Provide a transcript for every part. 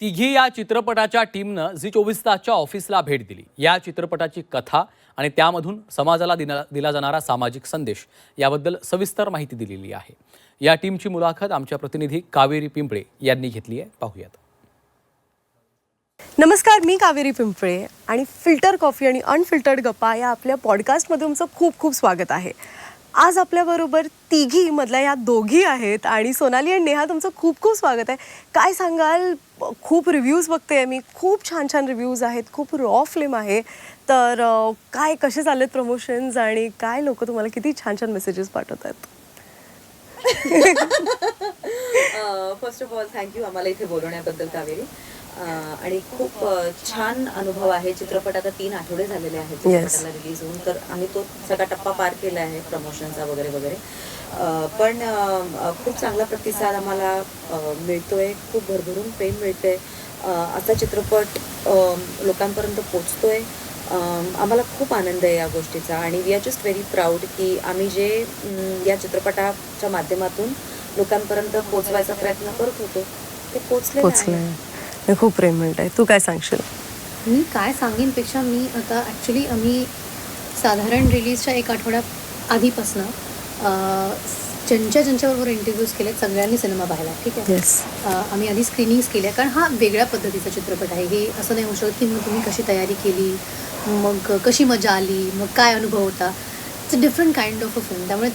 तिघी या चित्रपटाच्या टीमनं झी 24 तासच्या ऑफिसला भेट दिली. या चित्रपटाची कथा आणि त्यामधून समाजाला दिला जाणारा सामाजिक संदेश याबद्दल सविस्तर माहिती दिलेली आहे. या टीमची मुलाखत आमच्या प्रतिनिधी कावेरी पिंपळे यांनी घेतली आहे. पाहूयात. नमस्कार, मी कावेरी पिंपळे आणि फिल्टर कॉफी आणि अनफिल्टर्ड गप्पा या आपल्या पॉडकास्टमध्ये तुमचं खूप खूप स्वागत आहे. आज आपल्याबरोबर तिघी मधल्या या दोघी आहेत आणि सोनाली आणि नेहा, तुमचं खूप खूप स्वागत आहे. काय सांगाल, खूप रिव्ह्यूज बघते मी, खूप छान छान रिव्ह्यूज आहेत, खूप रॉ फिल्म आहे. तर काय कसे चाललेत प्रमोशन्स आणि काय लोक तुम्हाला किती छान छान मेसेजेस पाठवत आहेत? फर्स्ट ऑफ ऑल थँक्यू आम्हाला इथे बोलवण्याबद्दल कावेरी. आणि खूप छान अनुभव आहे. चित्रपट आता 3 आठवडे झालेले आहेत चित्रपटाला रिलीज होऊन, तर आम्ही तो सगळा टप्पा पार केला आहे प्रमोशनचा वगैरे वगैरे. पण खूप चांगला प्रतिसाद आम्हाला मिळतोय, खूप भरभरून प्रेम मिळतंय. असा चित्रपट लोकांपर्यंत पोचतोय. आम्हाला खूप आनंद आहे या गोष्टीचा आणि we are just very proud की आम्ही जे या चित्रपटाच्या माध्यमातून लोकांपर्यंत पोचवायचा प्रयत्न करत होतो ते पोचले. खूप प्रेम मिळत आहे. तू काय सांगशील? मी काय सांगेन पेक्षा मी आता ॲक्च्युली आम्ही साधारण रिलीजच्या 1 आठवड्या आधीपासून ज्यांच्याबरोबर इंटरव्ह्यूज केले सगळ्यांनी सिनेमा पाहिला. ठीक आहे. आम्ही आधी स्क्रीनिंग्स केल्या, कारण हा वेगळ्या पद्धतीचा चित्रपट आहे. हे असं नाही होऊ शकत की मग तुम्ही कशी तयारी केली, मग कशी मजा आली, मग काय अनुभव होता. It's a different kind of a film. त्यामुळे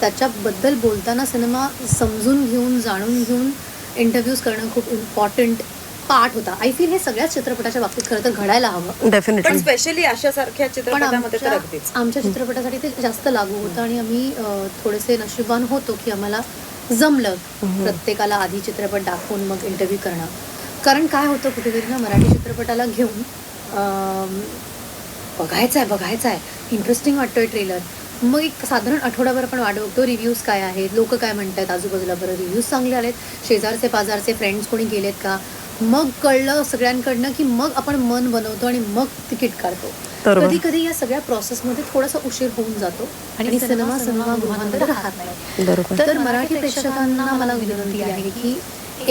त्याच्याबद्दल बोलताना सिनेमा समजून घेऊन जाणून घेऊन इंटरव्ह्यूज करणं खूप इम्पॉर्टंट पार्ट होता. आय फील हे सगळ्याच चित्रपटाच्या बाबतीत खरं तर घडायला हवं. डेफिनेटली. पण स्पेशली अशा सारख्या चित्रपटामध्ये तर अगदीच आमच्या चित्रपटासाठी ते जास्त लागू होतं आणि आम्ही थोडेसे नशीबवान होतो की आम्हाला जमलं प्रत्येकाला आधी चित्रपट दाखवून मग इंटरव्ह्यू करणं. कारण काय होतं, कुठेतरी ना मराठी चित्रपटाला घेऊन बघायचं आहे, इंटरेस्टिंग वाटतोय ट्रेलर, मग एक साधारण आठवडाभर आपण वाट बघतो रिव्ह्यूज काय आहेत, लोक काय म्हणतात आजूबाजूला. बरं, रिव्ह्यूज चांगले आलेत, शेजारचे पाजारचे फ्रेंड्स कोणी गेलेत का, मग कळलं सगळ्यांकडनं की मग आपण मन बनवतो आणि मग तिकीट काढतो. कधी कधी या सगळ्या प्रोसेसमध्ये थोडासा उशीर होऊन जातो आणि सिनेमा गृहांतर राहत नाही. तर मराठी प्रेक्षकांना मला विनंती आहे की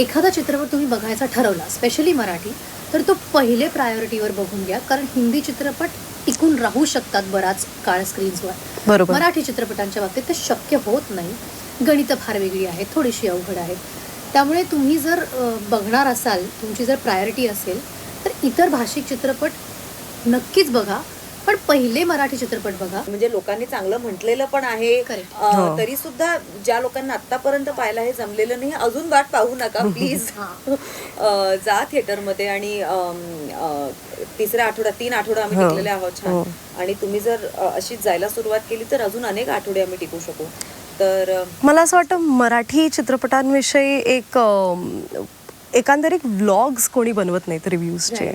एखादा चित्रपट तुम्ही बघायचा ठरवला, स्पेशली मराठी, तर तो पहिले प्रायोरिटीवर बघून घ्या. कारण हिंदी चित्रपट टिकून राहू शकतात बराच काळ स्क्रीन्सवर. मराठी चित्रपटांच्या बाबतीत ते शक्य होत नाही. गणितं फार वेगळी आहेत, थोडीशी अवघड आहेत. त्यामुळे तुम्ही जर बघणार असाल, तुमची जर प्रायोरिटी असेल, तर इतर भाषिक चित्रपट नक्कीच बघा, पण पहिले मराठी चित्रपट बघा. म्हणजे लोकांनी चांगलं म्हटलेलं पण आहे, तरी सुद्धा ज्या लोकांना आतापर्यंत पाहायला हे जमलेलं नाही, अजून वाट पाहू नका प्लीज. जा थिएटरमध्ये आणि 3 आठवडा आम्ही टिकलेले आहोत छान. आणि तुम्ही जर अशीच जायला सुरुवात केली तर अजून अनेक आठवडे आम्ही टिकू शकू. तर मला असं वाटतं मराठी चित्रपटांविषयी एकंदरीत व्लॉग्स कोणी बनवत नाहीत रिव्ह्यूजचे.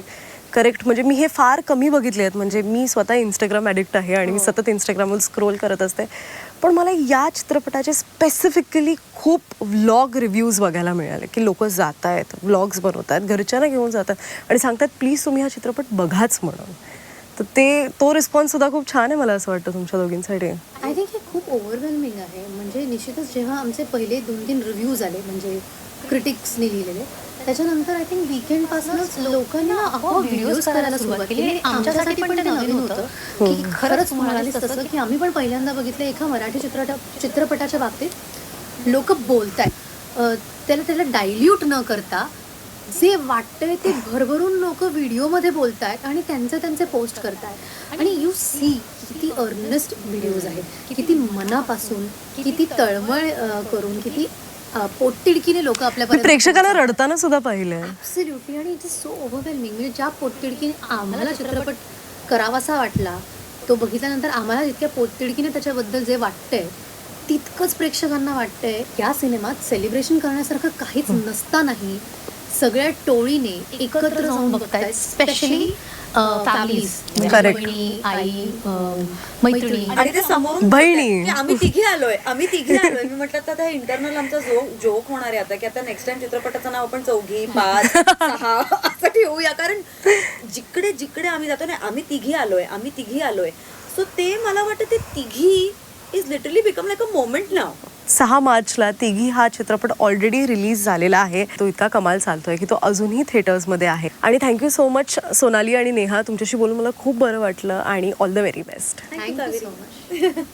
करेक्ट. म्हणजे मी हे फार कमी बघितले आहेत. म्हणजे मी स्वतः इंस्टाग्राम ॲडिक्ट आहे आणि मी सतत इंस्टाग्रामवर स्क्रोल करत असते. पण मला या चित्रपटाचे स्पेसिफिकली खूप व्लॉग रिव्ह्यूज बघायला मिळाले की लोक जात आहेत, व्लॉग्स बनवत आहेत, घरच्यांना घेऊन जातात आणि सांगतात प्लीज तुम्ही हा चित्रपट बघाच म्हणून. तर तो रिस्पॉन्स सुद्धा खूप छान आहे मला असं वाटतं तुमच्या दोघींसाठी. आय थिंक हे खूप ओव्हरवेल्मिंग आहे. म्हणजे निश्चितच जेव्हा आमचे पहिले 2-3 रिव्ह्यूज आले, म्हणजे क्रिटिक्सने लिहिलेले, त्याच्यानंतर आय थिंक वीकेंडपासूनच लोकांना आपोआप व्हिडिओज करायला सुरुवात केली. आणि आमच्यासाठी पण ते नवीन होतं की खरंच म्हणालीस तसं की आम्ही पण पहिल्यांदा बघितलं एका मराठी चित्रपटाच्या बाबतीत लोक बोलतायत, त्याला डायल्यूट न करता जे वाटतंय ते भरभरून लोक व्हिडिओमध्ये बोलतायत आणि त्यांचे पोस्ट करतायत. आणि यू सी किती अर्नेस्ट व्हिडिओज आहेत, किती मनापासून, किती तळमळ करून, किती पोटतिडकीने लोक आपल्यापर्यंत, प्रेक्षकांना रडताना सुद्धा पाहिलंय. ॲब्सोल्युटली. आणि इट इज सो ओव्हरवेल्मिंग. म्हणजे ज्या पोटतिडकीने आम्हाला चित्रपट करावासा वाटला, तो बघितल्यानंतर आम्हाला जितक्या पोटतिडकीने त्याच्याबद्दल जे वाटतंय तितकंच प्रेक्षकांना वाटतंय. या सिनेमात सेलिब्रेशन करण्यासारखं काहीच नसतानाही सगळ्या टोळीने एकत्र जाऊन बघतायत, स्पेशली फॅमिलीज, बहिणी, आई, मैत्रिणी आणि ते समोरून बहिणी. आम्ही तिघी आलोय. मी म्हटलं आता इंटरनल आमचा जोक होणार आहे आता की आता नेक्स्ट टाइम चित्रपटाचं नाव आपण 4, 5, 6 असं ठेवूया. कारण जिकडे जिकडे आम्ही जातो ना, आम्ही तिघी आलोय. सो ते मला वाटतं ते तिघी is literally become like a moment now. 6 मार्चला तिघी हा चित्रपट ऑलरेडी रिलीज झालेला आहे. तो इतका कमाल चालतोय की तो अजूनही थिएटर्समध्ये आहे. आणि थँक्यू सो मच सोनाली आणि नेहा, तुमच्याशी बोलून मला खूप बरं वाटलं आणि all the very best. Thank you so much.